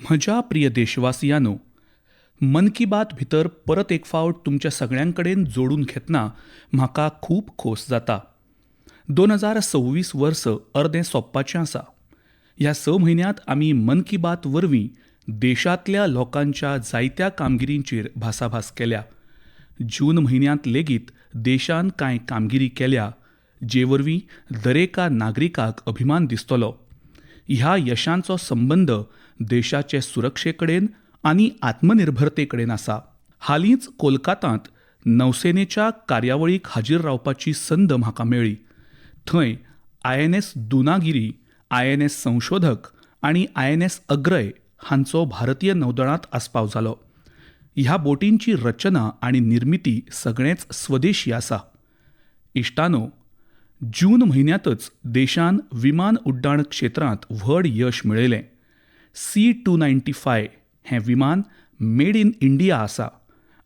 म्हज्या प्रिय देशवासियांनो, मन की बात भितर परत एक फावट तुमच्या सगळ्यांकडेन जोडून घेतना म्हाका खूब खोस जाता. 2026 वर्स अर्दें सोंपपाचें आसा. ह्या 6 म्हयन्यांत आमी मन की बात वरवीं देशांतल्या लोकांच्या जायत्या कामगिरींचेर भासाभास केल्या. जून म्हयन्यांत लेगीत देशान कांय कामगिरी केल्या, जे वरवीं दरेका नागरिकाक अभिमान दिसतलो. ह्या यशांचो संबंद देशाचे सुरक्षेकडेन आनी आत्मनिर्भरतेकडेन आसा. हालींच कोलकातात नौसेनेच्या कार्यावळीक हाजीर रावपाची संद म्हाका मेळ्ळी. थंय INS दुनागिरी, INS संशोधक आनी INS अग्रय हांचो भारतीय नौदळांत आस्पाव जालो. ह्या बोटींची रचना आनी निर्मिती सगळेंच स्वदेशी आसा. इश्टानो, जून म्हयन्यांतच देशान विमान उड्डाण क्षेत्रांत व्हड यश मेळयलें. C-295 हें विमान मेड इन इंडिया आसा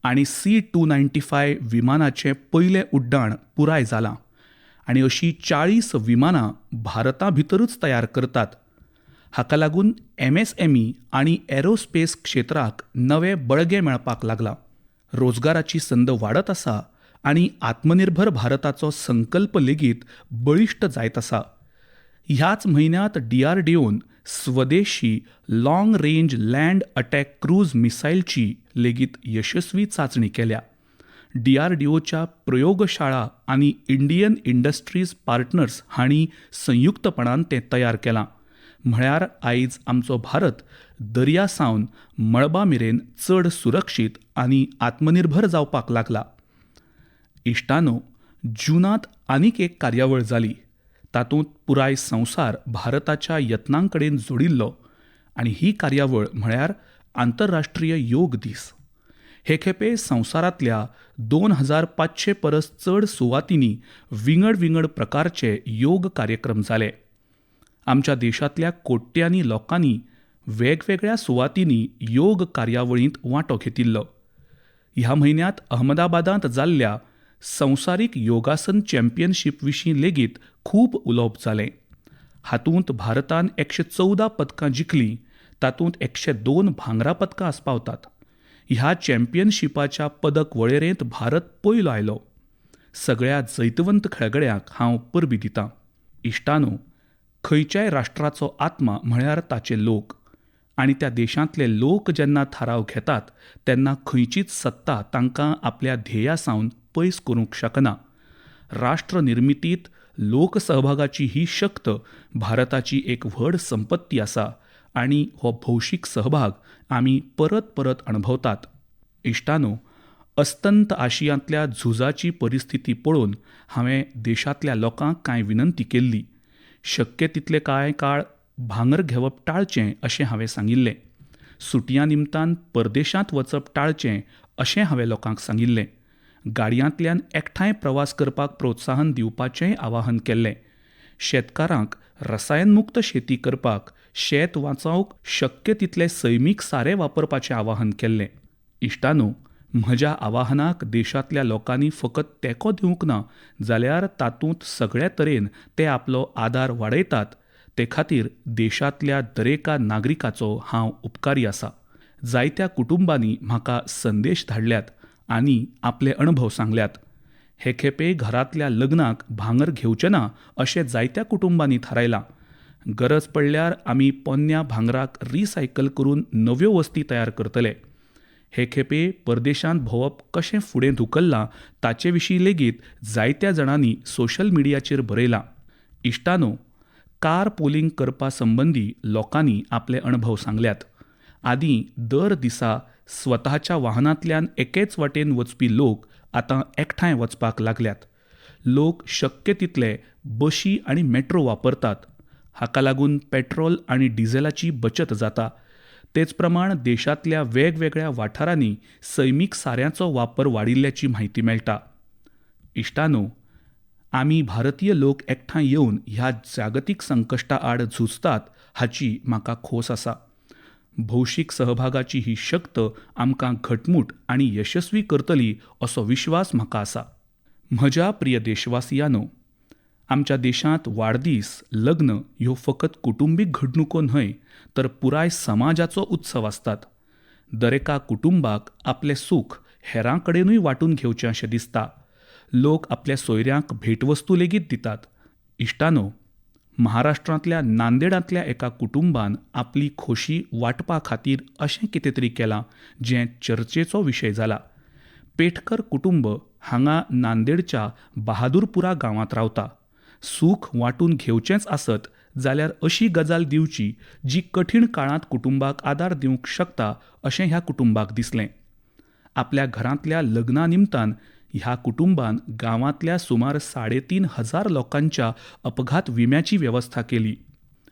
आनी C-295 विमानाचें पयलें उड्डाण पुराय जालां आनी अशीं 40 विमानां भारता भितरूच तयार करतात. हाका लागून MSME आनी एरोस्पेस क्षेत्राक नवें बळगें मेळपाक लागलां. रोजगाराची संद वाडत आसा आनी आत्मनिर्भर भारताचो संकल्प लेगीत बळिश्ट जायत आसा. ह्याच म्हयन्यांत DRDOन स्वदेशी long range land attack cruise मिसायलची लेगीत यशस्वी चांचणी केल्या. DRDOच्या प्रयोगशाळा आनी इंडियन इंडस्ट्रीज पार्टनर्स हांणी संयुक्तपणान तें तयार केलां. म्हळ्यार आयज आमचो भारत दर्यासावन मळबा मेरेन चड सुरक्षीत आनी आत्मनिर्भर जावपाक लागला. इश्टानो, जूनांत आनीक एक कार्यावळ जाली. तातूंत पुराय संवसार भारताच्या यत्नांकडेन जोडिल्लो आनी ही कार्यावळ म्हळ्यार आंतरराष्ट्रीय योग दीस. हे खेपे संवसारांतल्या 2500 परस चड सुवातींनी विंगड विंगड प्रकारचे योग कार्यक्रम जाले. आमच्या देशांतल्या कोट्यांनी लोकांनी वेगवेगळ्या सुवातींनी योग कार्यावळींत वांटो घेतिल्लो. ह्या म्हयन्यांत अहमदाबादांत जाल्ल्या संवसारीक योगासन चॅम्पियनशीप विशीं लेगीत खूब उलोवप जालें. हातूंत भारतान 114 पदकां जिखलीं, तातूंत 102 भांगरा पदकां आस्पावतात. ह्या चॅम्पियनशिपाच्या पदक वळेरेंत भारत पयलो आयलो. सगळ्या जैतवंत खेळगड्यांक हांव परबीं दितां. इश्टानो, खंयच्याय राष्ट्राचो आत्मा म्हळ्यार ताचे लोक, आनी त्या देशांतले लोक जेन्ना थाराव घेतात तेन्ना खंयचीच सत्ता तांकां आपल्या ध्येया सावन पयस करूंक शकना. राष्ट्र निर्मितींत लोकसहभागाची ही शक्त भारताची एक व्हड संपत्ती आसा आनी हो भौशीक सहभाग आमी परत परत अणभवतात. इश्टानो, अस्तंत आशियांतल्या झुजाची परिस्थिती पळोवन हांवें देशांतल्या लोकांक कांय विनंती केल्ली. शक्य तितले काळ भांगर घेवप टाळचें अशें हांवें सांगिल्लें. सुटयां निमतान परदेशांत वचप टाळचें अशें हांवें लोकांक सांगिल्लें. गाडयांतल्यान एकठांय प्रवास करपाक प्रोत्साहन दिवपाचेंय आवाहन केल्लें. शेतकारांक रसायनमुक्त शेती करपाक, शेत वाचोवंक शक्य तितले सैमीक सारें वापरपाचें आवाहन केल्लें. इश्टानो, म्हज्या आवाहनाक देशांतल्या लोकांनी फकत तेंको दिवंक ना, जाल्यार तातूंत सगळे तरेन ते आपलो आदार वाडयतात. ते खातीर देशांतल्या दरेका नागरिकाचो हांव उपकारी आसां. जायत्या कुटुंबांनी म्हाका संदेश धाडल्यात आनी आपले अणभव सांगल्यात. हे खेपे घरांतल्या लग्नाक भांगर घेवचें ना अशें जायत्या कुटुंबांनी थारायलां. गरज पडल्यार आमी पोन्न्या भांगराक रिसायकल करून नव्यो वस्ती तयार करतले. हे खेपे परदेशांत भोंवप कशें फुडें धुकल्लां ताचे विशीं लेगीत जायत्या जाणांनी सोशल मिडियाचेर बरयलां. इश्टानो, कार पोलिंग करपा संबंदी लोकांनी आपले अणभव सांगल्यात. आदीं दर दिसा स्वताच्या वाहनांतल्यान एकेच वाटेन वचपी लोक आतां एकठांय वचपाक लागल्यात. लोक शक्य तितले बशी आनी मेट्रो वापरतात. हाका लागून पेट्रोल आनी डिझेलाची बचत जाता. तेच प्रमाण देशांतल्या वेगवेगळ्या वाठारांनी सैमीक साऱ्याचो वापर वाडिल्ल्याची म्हायती मेळटा. इश्टानो, आमी भारतीय लोक एकठांय येवन ह्या जागतीक संकश्टा आड झुजतात हाची म्हाका खोस आसा. भौशीक सहभागाची ही शक्त आमकां घटमूट आनी यशस्वी करतली असो विश्वास म्हाका आसा. म्हज्या प्रिय देशवासियांनो, आमच्या देशांत वाडदीस लग्न ह्यो फकत कुटुंबीक घडणुको न्हय तर पुराय समाजाचो उत्सव आसतात. दरेका कुटुंबाक आपलें सूख हेरां कडेनूय वांटून घेवचें अशें दिसता. लोक आपल्या सोयऱ्यांक भेटवस्तू लेगीत दितात. इश्टानो, महाराष्ट्रांतल्या नांदेडांतल्या एका कुटुंबान आपली खोशी वांटपा खातीर अशें कितें तरी केलां जें चर्चेचो विशय जाला. पेटकर कुटुंब हांगा नांदेडच्या बहादुरपुरा गांवांत रावता. सूख वांटून घेवचेंच आसत जाल्यार अशी गजाल दिवची जी कठीण काळांत कुटुंबाक आदार दिवंक शकता अशें ह्या कुटुंबाक दिसलें. आपल्या घरांतल्या लग्ना निमतान ह्या कुटुंबान गांवांतल्या सुमार 3,500 लोकांच्या अपघात विम्याची वेवस्था केली.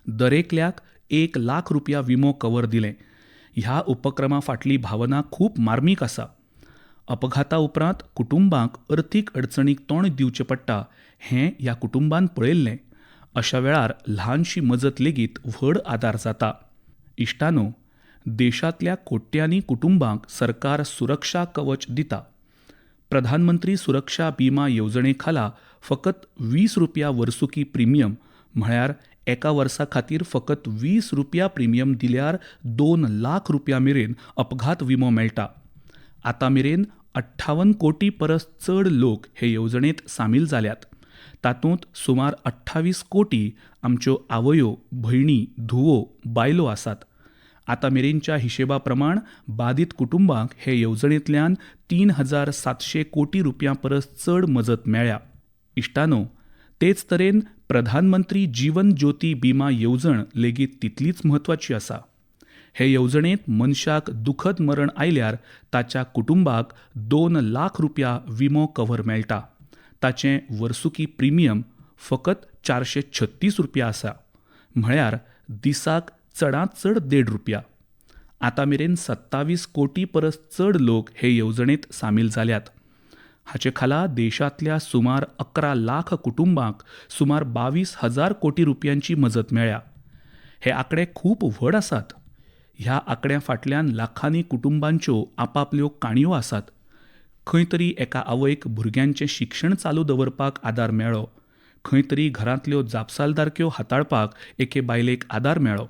दरेकल्याक ₹1,00,000 विमो कवर दिलें. ह्या उपक्रमा फाटली भावना खूब मार्मीक आसा. अपघाता उपरांत कुटुंबाक अर्थीक अडचणीक तोंड दिवचें पडटा हें ह्या कुटुंबान पळयल्लें. अशा वेळार ल्हानशी मजत लेगीत व्हड आदार जाता. इश्टानो, देशांतल्या कोट्यांनी कुटुंबांक सरकार सुरक्षा कवच दिता. प्रधानमंत्री सुरक्षा बिमा येवजणे खाला फकत ₹20 वर्सुकी प्रिमियम म्हळ्यार एका वर्सा खातीर फकत ₹20 प्रिमियम दिल्यार ₹2,00,000 मेरेन अपघात विमो मेळटा. आतां मेरेन 58 कोटी परस चड लोक हे येवजणेंत सामील जाल्यात. तातूंत सुमार 28 कोटी आमच्यो आवयो, भयणी, धुवो, बायलो आसात. आतां मेरेनच्या हिशेबा प्रमाण बादीत कुटुंबांक हे येवजणेंतल्यान ₹3,700 कोटी परस चड मजत मेळ्ळ्या. इश्टानो, तेच तरेन प्रधानमंत्री जीवन ज्योती बिमा येवजण लेगीत तितलीच म्हत्वाची आसा. हे येवजणेंत मनशाक दुखद मरण आयल्यार ताच्या कुटुंबाक ₹2,00,000 विमो कव्हर मेळटा. ताचें वर्सुकी प्रिमियम फकत ₹436 आसा, म्हळ्यार दिसाक चडांत चड ₹1.5. आतां मेरेन 27 कोटी परस चड लोक हे येवजणेंत सामील जाल्यात. हाचे खाला देशांतल्या सुमार 11 लाख कुटुंबांक सुमार 22,000 कोटी रुपयांची मजत मेळ्ळ्या. हे आंकडे खूब व्हड आसात. ह्या आंकड्या फाटल्यान लाखांनी कुटुंबांच्यो आपापल्यो काणयो आसात. खंय तरी एका आवयक भुरग्यांचें शिक्षण चालू दवरपाक आदार मेळ्ळो. खंय तरी घरांतल्यो जापसालदारक्यो हाताळपाक एके बायलेक आदार मेळ्ळो.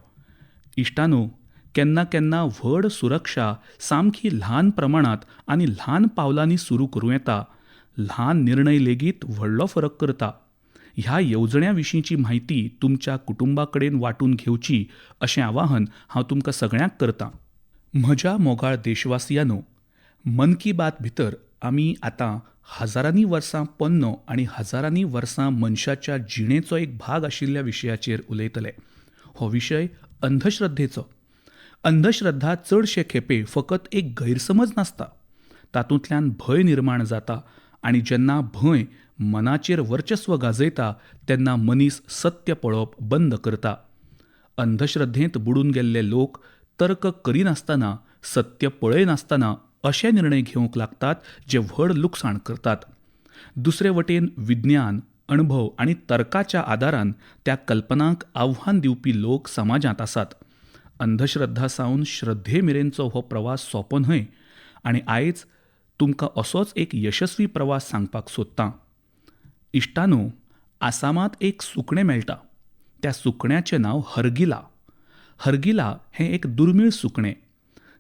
इश्टानो, केन्ना केन्ना व्हड सुरक्षा सामकी ल्हान प्रमाणांत आनी ल्हान पावलांनी सुरू करूं येता. ल्हान निर्णय लेगीत व्हडलो फरक करता. ह्या येवजण्या विशींची म्हायती तुमच्या कुटुंबा कडेन वांटून घेवची अशें आवाहन हांव तुमकां सगळ्यांक करतां. म्हज्या मोगाळ देशवासियांनो, मन की बात भितर आमी आतां हजारांनी वर्सां पोन्नो आनी हजारांनी वर्सां मनशाच्या जिणेचो एक भाग आशिल्ल्या विशयाचेर उलयतले. हो विशय अंधश्रद्धेचो. अंधश्रद्धा चडशे खेपे फकत एक गैरसमज नासता. तातूंतल्यान भंय निर्माण जाता आनी जेन्ना भंय मनाचेर वर्चस्व गाजयता तेन्ना मनीस सत्य पळोवप बंद करता. अंधश्रद्धेंत बुडून गेल्ले लोक तर्क करिनासतना, सत्य पळयनासतना अशे निर्णय घेवंक लागतात जे व्हड लुकसाण करतात. दुसरे वटेन विज्ञान, अणभव आनी तर्काच्या आदारान त्या कल्पनांक आव्हान दिवपी लोक समाजांत आसात. अंधश्रद्धा सावन श्रद्धे मेरेनचो हो प्रवास सोंपो न्हय आनी आयज तुमकां असोच एक यशस्वी प्रवास सांगपाक सोदतां. इश्टानो, आसामांत एक सुकणें मेळटा. त्या सुकण्याचें नांव हरगिला. हरगिला हें एक दुर्मीळ सुकणें.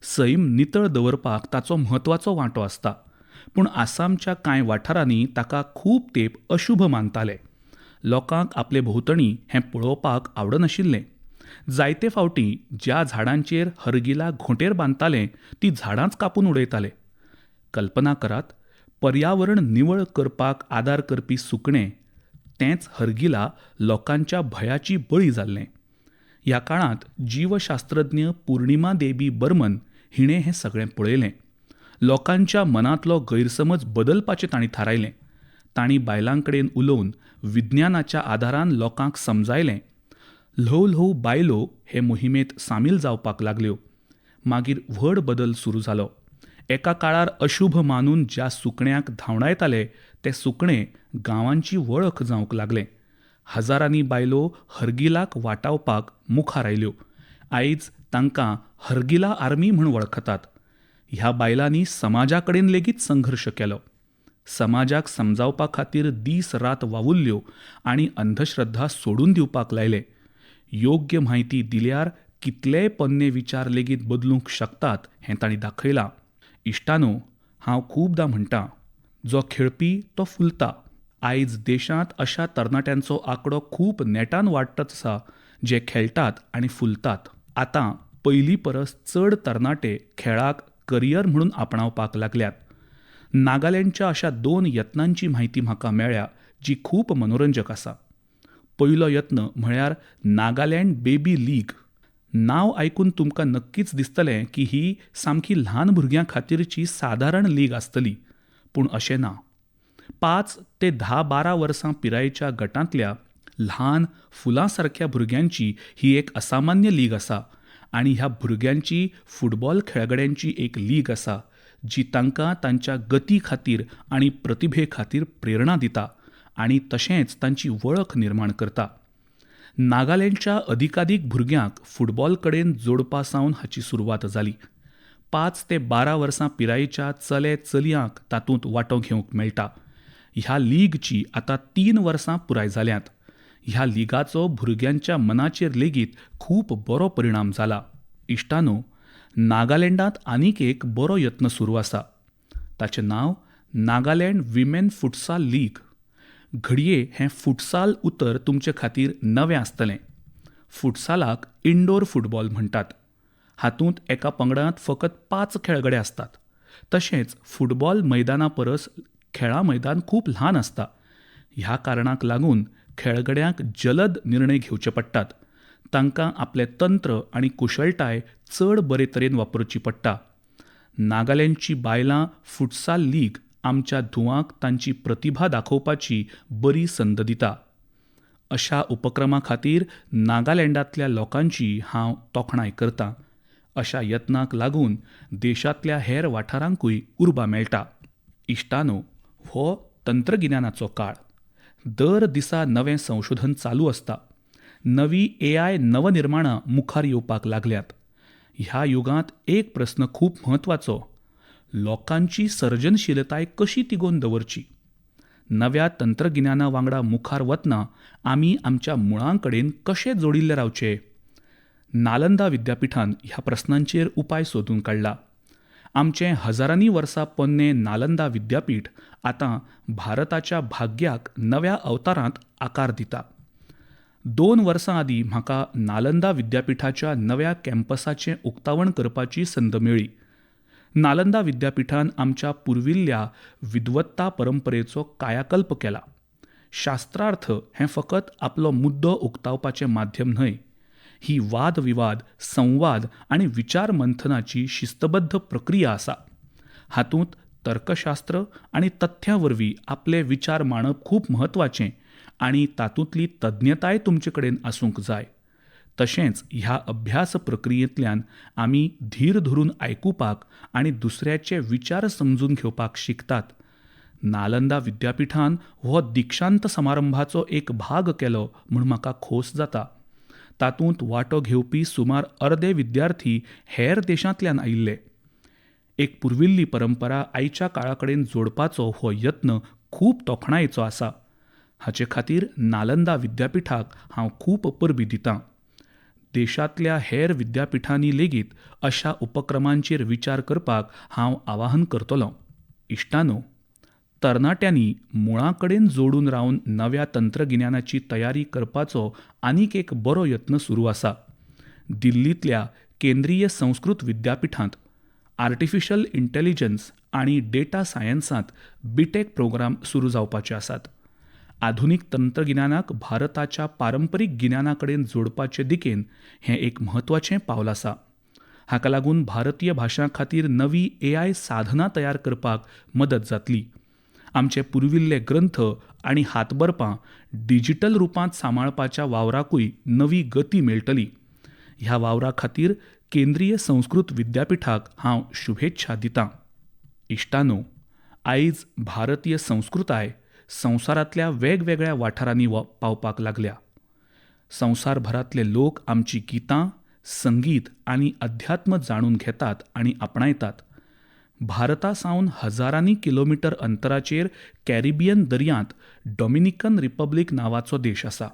सैम नितळ दवरपाक ताचो म्हत्वाचो वांटो आसता. पूण आसामच्या कांय वाठारांनी ताका खूब तेंप अशुभ मानताले. लोकांक आपले भोंवतणी हें पळोवपाक आवडनाशिल्लें. जायते फावटी ज्या झाडांचेर हरगिला घोंटेर बांदताले तीं झाडांच कापून उडयताले. कल्पना करात, पर्यावरण निवळ करपाक आदार करपी सुकणें तेंच हरगिला लोकांच्या भयाची बळी जाल्लें. ह्या काळांत जीवशास्त्रज्ञ पूर्णिमा देबी बर्मन हिणें हें सगळें पळयलें. लोकांच्या मनांतलो गैरसमज बदलपाचें तांणी थारायलें. तांणी बायलां कडेन उलोवन विज्ञानाच्या आदारान लोकांक समजायलें. ल्हव ल्हव बायलो हे मोहिमेंत सामील जावपाक लागल्यो. मागीर व्हड बदल सुरू जालो. एका काळार अशुभ मानून ज्या सुकण्याक धांवडायताले तें सुकणें गांवांची वळख जावंक लागलें. हजारांनी बायलो हरगिलाक वाटावपाक मुखार आयल्यो. आयज तांकां हरगिला आर्मी म्हूण वळखतात. ह्या बायलांनी समाजा कडेन लेगीत संघर्श केलो. समाजाक समजावपा खातीर दीस रात वावुरल्यो आनी अंधश्रद्धा सोडून दिवपाक लायले. योग्य म्हायती दिल्यार कितलेय पोन्ने विचार लेगीत बदलूंक शकतात हें तांणी दाखयलां. इश्टानो, हांव खूबदां म्हणटां, जो खेळपी तो फुलता. आयज देशांत अशा तरणाट्यांचो आंकडो खूब नेटान वाडत आसा जे खेळटात आनी फुलतात. आतां पयलीं परस चड तरणाटे खेळाक करियर म्हणून आपणावपाक लागल्यात. नागालँडच्या अशा 2 यत्नांची म्हायती म्हाका मेळ्ळ्या जी खूब मनोरंजक आसा. पयलो यत्न म्हळ्यार नागालँड बेबी लीग. नांव आयकून तुमकां नक्कीच दिसतलें की ही सामकी ल्हान भुरग्यां खातीरची सादारण लीग आसतली, पूण अशें ना. 5 ते 10-12 वर्सां पिरायेच्या गटांतल्या ल्हान फुलां सारक्या भुरग्यांची ही एक असामान्य लीग आसा आनी ह्या भुरग्यांची फुटबॉल खेळगड्यांची एक लीग आसा जी तांकां तांच्या गती खातीर आनी प्रतिभे खातीर प्रेरणा दिता आनी तशेंच तांची वळख निर्माण करता. नागालँडच्या अधिकाधिक भुरग्यांक फुटबॉल कडेन जोडपा सावन हाची सुरवात जाली. 5 ते 12 वर्सां पिरायेच्या चले चलयांक तातूंत वांटो घेवंक मेळटा. ह्या लीगची आतां 3 वर्सां पुराय जाल्यांत. ह्या लिगाचो भुरग्यांच्या मनाचेर लेगीत खूब बरो परिणाम जाला. इश्टानो, नागालँडांत आनीक एक बरो यत्न सुरू आसा. ताचें नांव नागालँड विमेन फुटसाल लीग. घडये हें फुटसाल उतर तुमचे खातीर नवें आसतलें. फुटसालाक इंडोर फुटबॉल म्हणटात. हातूंत एका पंगडांत फकत 5 खेळगडे आसतात. तशेंच फुटबॉल मैदाना परस खेळां मैदान खूब ल्हान आसता. ह्या कारणाक लागून खेळगड्यांक जलद निर्णय घेवचे पडटात. तांकां आपलें तंत्र आनी कुशळटाय चड बरे तरेन वापरची पडटा. नागालँडची बायलां फुटसाल लीग आमच्या धुवांक तांची प्रतिभा दाखोवपाची बरी संद दिता. अशा उपक्रमा खातीर नागालँडांतल्या लोकांची हांव तोखणाय करतां. अशा यत्नाक लागून देशांतल्या हेर वाठारांकूय उर्बा मेळटा. इश्टानो, हो तंत्रगिन्यानाचो काळ. दर दिसा नवें संशोधन चालू आसता. नवी AI नवनिर्माणां मुखार येवपाक लागल्यात. ह्या युगांत एक प्रस्न खूब म्हत्वाचो. लोकांची सर्जनशीलताय कशी तिगोवन दवरची? नव्या तंत्रगिन्याना वांगडा मुखार वतना आमी आमच्या मुळां कडेन कशे जोडिल्ले रावचे? नालंदा विद्यापीठान ह्या प्रस्नांचेर उपाय सोदून काडला. आमचें हजारांनी वर्सां पोन्नें नालंदा विद्यापीठ आतां भारताच्या भाग्याक नव्या अवतारांत आकार दिता. 2 वर्सां आदीं म्हाका नालंदा विद्यापीठाच्या नव्या कॅम्पसाचें उक्तावण करपाची संद मेळ्ळी. नालंदा विद्यापीठान आमच्या पुर्विल्ल्या विद्वत्ता परंपरेचो कायाकल्प केला. शास्त्रार्थ हें फकत आपलो मुद्दो उक्तावपाचें माध्यम न्हय. ही वादविवाद, संवाद आनी विचार मंथनाची शिस्तबद्ध प्रक्रिया आसा. हातूंत तर्कशास्त्र आनी तथ्यां वरवीं आपले विचार मांडप खूब म्हत्वाचें आनी तातूंतली तज्ञताय तुमचे कडेन आसूंक जाय. तशेंच ह्या अभ्यास प्रक्रियेंतल्यान आमी धीर धरून आयकुपाक आनी दुसऱ्याचे विचार समजून घेवपाक शिकतात. नालंदा विद्यापीठान हो दिक्षांत समारंभाचो एक भाग केलो म्हूण म्हाका खोस जाता. तातूंत वांटो घेवपी सुमार अर्दे विद्यार्थी हेर देशांतल्यान आयिल्ले. एक पुर्विल्ली परंपरा आयच्या काळा कडेन जोडपाचो हो यत्न खूब तोखणायेचो आसा. हाचे खातीर नालंदा विद्यापीठाक हांव खूब परबीं दितां. देशांतल्या हेर विद्यापीठांनी लेगीत अशा उपक्रमांचेर विचार करपाक हांव आवाहन करतलों. इश्टानो, तरणाट्यांनी मुळां कडेन जोडून रावन नव्या तंत्रगिन्यानाची तयारी करपाचो आनीक एक बरो यत्न सुरू आसा. दिल्लींतल्या केंद्रीय संस्कृत विद्यापीठांत आर्टिफिशियल इंटेलिजन्स आनी डेटा सायन्सांत BTech प्रोग्राम सुरू जावपाचे आसात. आधुनीक तंत्रगिन्यानाक भारताच्या पारंपरीक गिन्याना कडेन जोडपाचे दिकेन हें एक म्हत्वाचें पावल आसा. हाका लागून भारतीय भाशां खातीर नवी AI साधनां तयार करपाक मदत जातली. आमचे पुर्विल्ले ग्रंथ आनी हातबरपां डिजिटल रुपांत सांबाळपाच्या वावराकूय नवी गती मेळटली. ह्या वावरा खातीर केंद्रीय संस्कृत विद्यापीठाक हांव शुभेच्छा दितां. इश्टानो, आयज भारतीय संस्कृताय संवसारांतल्या वेगवेगळ्या वाठारांनी पावपाक लागल्या. संवसारभरांतले लोक आमची गितां, संगीत आनी अध्यात्म जाणून घेतात आनी आपणायतात. भारतासावन हजारांनी किलोमीटर अंतराचेर कॅरिबियन दर्यांत डॉमिनिकन रिपब्लीक नांवाचो देश आसा.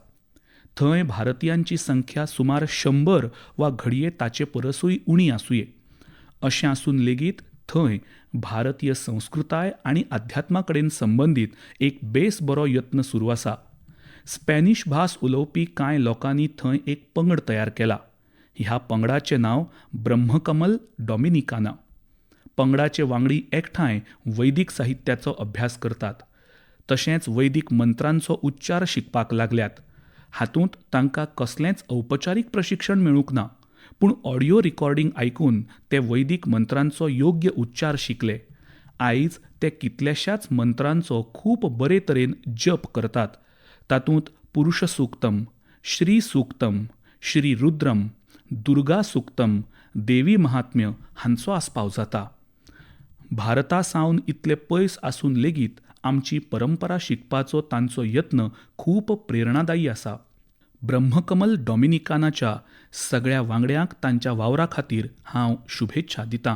थंय भारतीयांची संख्या सुमार 100 वा घडये ताचे परसूय उणी आसुंये. अशें आसून लेगीत थंय भारतीय संस्कृताय आनी अध्यात्मा कडेन संबंदीत एक बेस बरो यत्न सुरू आसा. स्पॅनिश भास उलोवपी कांय लोकांनी थंय एक पंगड तयार केला. ह्या पंगडाचें नांव ब्रह्मकमल डॉमिनिकाना. पंगडाचे वांगडी एकठांय वैदीक साहित्याचो अभ्यास करतात. तशेंच वैदीक मंत्रांचो उच्चार शिकपाक लागल्यात. हातूंत तांकां कसलेंच औपचारीक प्रशिक्षण मेळूंक ना, पूण ऑडियो रिकॉर्डिंग आयकून ते वैदीक मंत्रांचो योग्य उच्चार शिकले. आयज ते कितल्याशाच मंत्रांचो खूब बरे तरेन जप करतात. तातूंत पुरुष सूक्तम, श्री सूक्तम, श्री रुद्रम, दुर्गा सूक्तम, देवी महात्म्य हांचो आस्पाव जाता. भारता सावन इतले पयस आसून लेगीत आमची परंपरा शिकपाचो तांचो यत्न खूब प्रेरणादायी आसा. ब्रह्मकमल डॉमिनिकानाच्या सगळ्या वांगड्यांक तांच्या वावरा खातीर हांव शुभेच्छा दितां.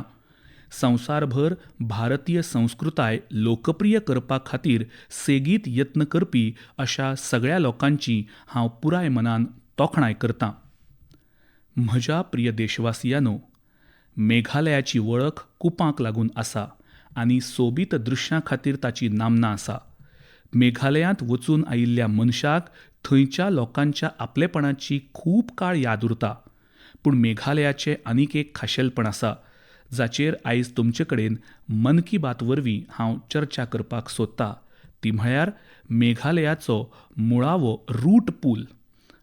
संवसारभर भारतीय संस्कृताय लोकप्रिय करपा खातीर सेगीत यत्न करपी अशा सगळ्या लोकांची हांव पुराय मनान तोखणाय करतां. म्हज्या प्रिय देशवासियांनो, मेघालयाची वळख कुपांक लागून आसा आनी सोबीत दृश्यां खातीर ताची नामना आसा. मेघालयांत वचून आयिल्ल्या मनशाक थंयच्या लोकांच्या आपलेपणाची खूब काळ याद उरता. पूण मेघालयाचें आनीक एक खाशेलपण आसा जाचेर आयज तुमचे कडेन मन की बात वरवीं हांव चर्चा करपाक सोदतां. ती म्हळ्यार मेघालयाचो मुळावो रूट पूल.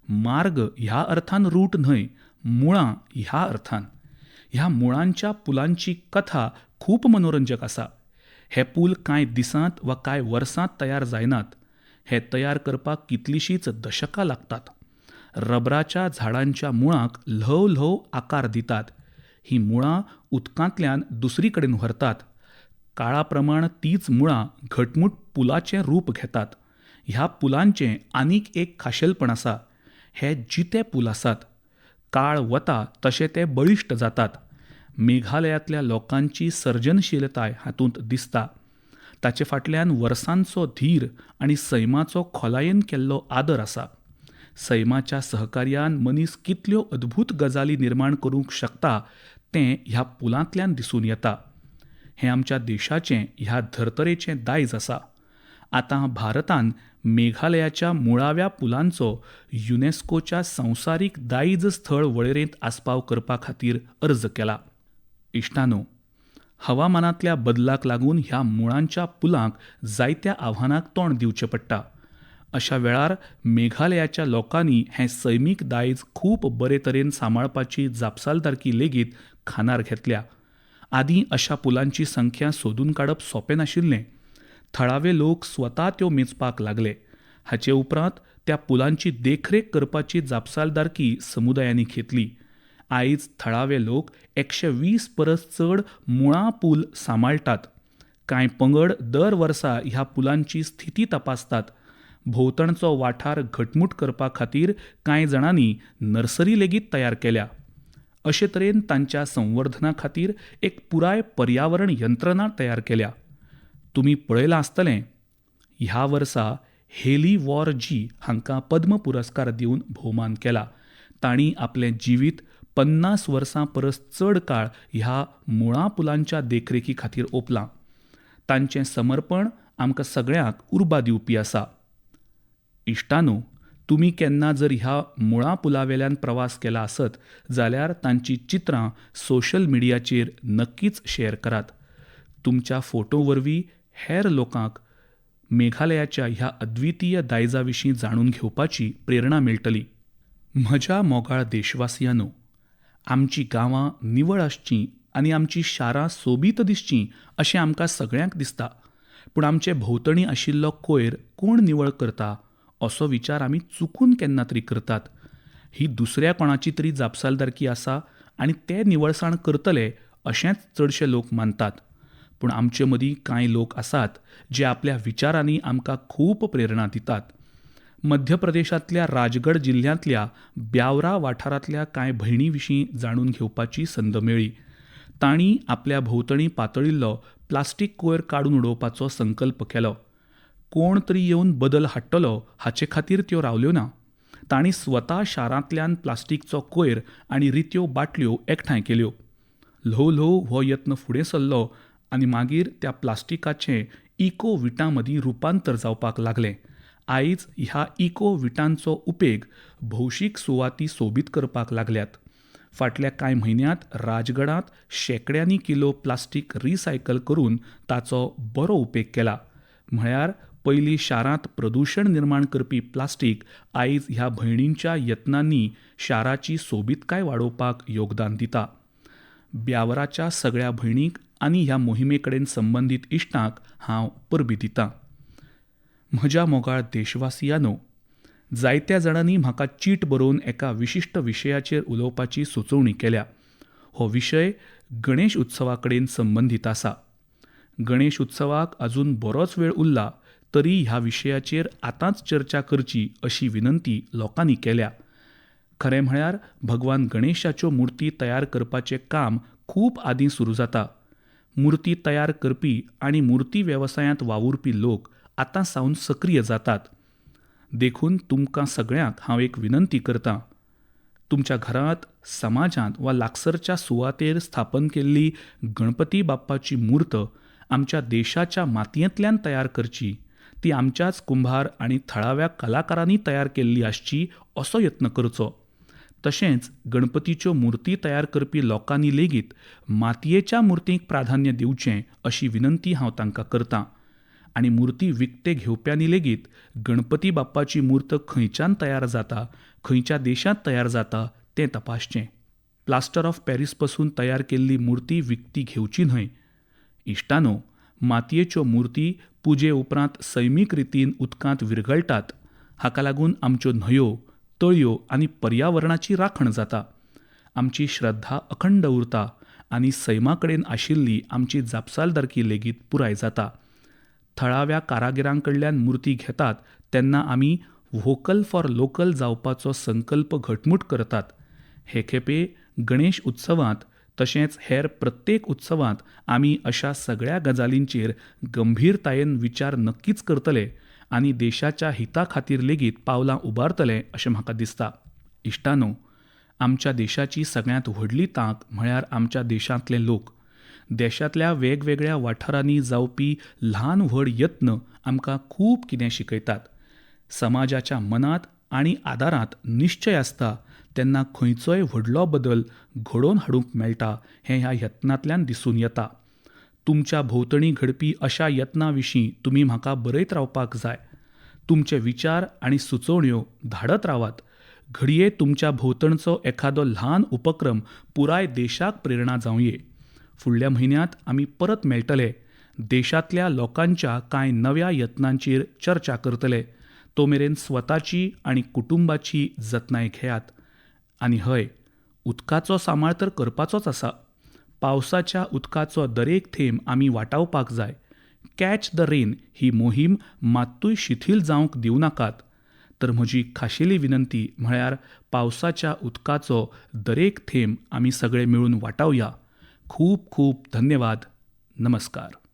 मार्ग ह्या अर्थान रूट न्हय, मुळां ह्या अर्थान. ह्या मुळांच्या पुलांची कथा खूब मनोरंजक आसा. हे पूल कांय दिसांत वा कांय वर्सांत तयार जायनात. हे तयार करपाक कितलींशींच दशकां लागतात. रबराच्या झाडांच्या मुळांक ल्हव ल्हव आकार दितात. ही मुळां उदकांतल्यान दुसरी कडेन व्हरतात. काळा प्रमाण तीच मुळां घटमूट पुलाचें रूप घेतात. ह्या पुलांचें आनीक एक खाशेलपण आसा. हे जिते पूल आसात. काळ वता तशे ते बळिश्ट जातात. मेघालयांतल्या लोकांची सर्जनशीलताय हातूंत दिसता. ताचे फाटल्यान वर्सांचो धीर आनी सैमाचो खोलायेन केल्लो आदर आसा. सैमाच्या सहकार्यान मनीस कितल्यो अद्भुत गजाली निर्माण करूंक शकता तें ह्या पुलांतल्यान दिसून येता. हें आमच्या देशाचें, ह्या धर्तरेचें दायज आसा. आतां भारतान मेघालयाच्या मुळाव्या पुलांचो युनेस्कोच्या संवसारीक दायज स्थळ वळेरेंत आस्पाव करपा खातीर अर्ज केला. इश्टांनो, हवामानांतल्या बदलाक लागून ह्या मुळांच्या पुलांक जायत्या आव्हानांक तोंड दिवचें पडटा. अशा वेळार मेघालयाच्या लोकांनी हें सैमीक दायज खूब बरे तरेन सांबाळपाची जापसालदारकी लेगीत खानार घेतल्या. आदीं अशा पुलांची संख्या सोदून काडप सोंपें नाशिल्लें. थळावे लोक स्वता त्यो मेजपाक लागले. हाचे उपरांत त्या पुलांची देखरेख करपाची जापसालदारकी समुदायांनी घेतली. आयज थळावे लोक 120 परस चड मुळां पूल सांबाळटात. कांय पंगड दर वर्सा ह्या पुलांची स्थिती तपासतात. भोंवतणचो वाठार घटमूट करपा खातीर कांय जाणांनी नर्सरी लेगीत तयार केल्या. अशे तरेन तांच्या संवर्धना खातीर एक पुराय पर्यावरण यंत्रणा तयार केल्या. तुमी पळयलां आसतलें, ह्या वर्सा हेली वॉर जी हांकां पद्म पुरस्कार दिवन भोवमान केला. तांणी आपलें जिवीत 50 वर्सां परस चड काळ ह्या मुळां पुलांच्या देखरेखी खातीर ओंपलां. तांचें समर्पण आमकां सगळ्यांक उर्बा दिवपी आसा. इश्टांनो, तुमी केन्ना जर ह्या मुळां पुलावेल्यान प्रवास केला आसत जाल्यार तांची चित्रां सोशल मिडियाचेर नक्कीच शेअर करात. तुमच्या फोटो वरवीं हेर लोकांक मेघालयाच्या ह्या अद्वितीय दायजा विशीं जाणून घेवपाची प्रेरणा मेळटली. म्हज्या मोगाळ देशवासियांनो, आमची गांवां निवळ आसचीं आनी आमची शारां सोबीत दिसचीं अशें आमकां सगळ्यांक दिसता. पूण आमचे भोंवतणी आशिल्लो कोयर कोण निवळ करता असो विचार आमी चुकून केन्ना तरी करतात. ही दुसऱ्या कोणाची तरी जापसालदारकी आसा आनी ते निवळसाण करतले अशेंच चडशे लोक मानतात. पूण आमचे मदीं कांय लोक आसात जे आपल्या विचारांनी आमकां खूब प्रेरणा दितात. मध्य प्रदेशांतल्या राजगड जिल्ल्यांतल्या ब्यावरा वाठारांतल्या कांय भयणी विशीं जाणून घेवपाची संद मेळ्ळी. तांणी आपल्या भोंवतणी पातळिल्लो प्लास्टीक कोयर काडून उडोवपाचो संकल्प केलो. कोण तरी येवन बदल हाडटलो हाचे खातीर त्यो रावल्यो ना. तांणी स्वता शारांतल्यान प्लास्टीकचो कोयर आनी रित्यो बाटल्यो एकठांय केल्यो. ल्हव ल्हव हो यत्न फुडें सरलो आनी मागीर त्या प्लास्टिकाचें इको विटां मदीं रुपांतर जावपाक लागलें. आयज ह्या इको विटांचो उपेग भौशीक सुवाती सोबीत करपाक लागल्यात. फाटल्या कांय म्हयन्यांत राजगडांत शेंकड्यांनी किलो प्लास्टीक रिसायकल करून ताचो बरो उपेग केला. म्हळ्यार पयलीं शारांत प्रदुशण निर्माण करपी प्लास्टीक आयज ह्या भयणींच्या यत्नांनी शाराची सोबीतकाय वाडोवपाक योगदान दिता. ब्यावराच्या सगळ्या भयणींक आनी ह्या मोहिमे कडेन संबंदीत इश्टांक हांव परबीं दितां. म्हज्या मोगाळ देशवासियांनो, जायत्या जाणांनी म्हाका चीट बरोवन एका विशिश्ट विशयाचेर उलोवपाची सुचोवणी केल्या. हो विशय गणेश उत्सवा कडेन संबंदीत आसा. गणेश उत्सवाक अजून बरोच वेळ उरला तरी ह्या विशयाचेर आतांच चर्चा करची अशी विनंती लोकांनी केल्या. खरें म्हळ्यार भगवान गणेशाच्यो मुर्ती तयार करपाचें काम खूब आदीं सुरू जाता. मुर्ती तयार करपी आनी मुर्ती वेवसायांत वावुरपी लोक आतां सावन सक्रीय जातात. देखून तुमकां सगळ्यांक हांव एक विनंती करतां. तुमच्या घरांत, समाजांत वा लागसरच्या सुवातेर स्थापन केल्ली गणपती बाप्पाची मूर्त आमच्या देशाच्या मातयेंतल्यान तयार करची. ती आमच्याच कुंभार आनी थळाव्या कलाकारांनी तयार केल्ली आसची असो यत्न करचो. तशेंच गणपतीच्यो मुर्ती तयार करपी लोकांनी लेगीत मातयेच्या मुर्तींक प्राधान्य दिवचें अशी विनंती हांव तांकां करतां. आनी मुर्ती विकते घेवप्यांनी लेगीत गणपती बाप्पाची मूर्त खंयच्यान तयार जाता, खंयच्या देशांत तयार जाता तें तपासचें. प्लास्टर ऑफ पॅरीस पासून तयार केल्ली मुर्ती विकती घेवची न्हय. इश्टानो, मातयेच्यो मुर्ती पुजे उपरांत सैमीक रितीन उदकांत विरघळटात. हाका लागून आमच्यो न्हंयो, तळयो आनी पर्यावरणाची राखण जाता. आमची श्रद्धा अखंड उरता आनी सैमा कडेन आशिल्ली आमची जापसालदारकी लेगीत पुराय जाता. थळाव्या कारागिरां कडल्यान मुर्ती घेतात तेन्ना आमी व्होकल फॉर लोकल जावपाचो संकल्प घटमूट करतात. हे खेपे गणेश उत्सवांत तशेंच हेर प्रत्येक उत्सवांत आमी अशा सगळ्या गजालींचेर गंभीरतायेन विचार नक्कीच करतले आनी देशाच्या हिता खातीर लेगीत पावलां उबारतले अशें म्हाका दिसता. इश्टानो, आमच्या देशाची सगळ्यांत व्हडली तांक म्हळ्यार आमच्या देशांतले लोक. देशांतल्या वेगवेगळ्या वाठारांनी जावपी ल्हान व्हड यत्न आमकां खूब कितें शिकयतात. समाजाच्या मनांत आनी आदारांत निश्चय आसता तेन्ना खंयचोय व्हडलो बदल घडोवन हाडूंक मेळटा हें ह्या यत्नांतल्यान दिसून येता. तुमच्या भोंवतणी घडपी अशा यत्नां विशीं तुमी म्हाका बरयत रावपाक जाय. तुमचे विचार आनी सुचोवण्यो धाडत रावात. घडये तुमच्या भोंवतणचो एखादो ल्हान उपक्रम पुराय देशाक प्रेरणा जावंये. फुडल्या म्हयन्यांत आमी परत मेळटले. देशांतल्या लोकांच्या कांय नव्या यत्नांचेर चर्चा करतले. तो मेरेन स्वताची आनी कुटुंबाची जतनाय घेयात. आनी हय, उदकाचो सांबाळ तर करपाचोच आसा. पावसाच्या उदकाचो दरेक थेंब आमी वाटावपाक जाय. कॅच द रेन ही मोहीम मात्तूय शिथील जावंक दिवं नाकात. तर म्हजी खाशेली विनंती म्हळ्यार पावसाच्या उदकाचो दरेक थेंब आमी सगळे मेळून वाटावया. खूब खूब धन्यवाद. नमस्कार.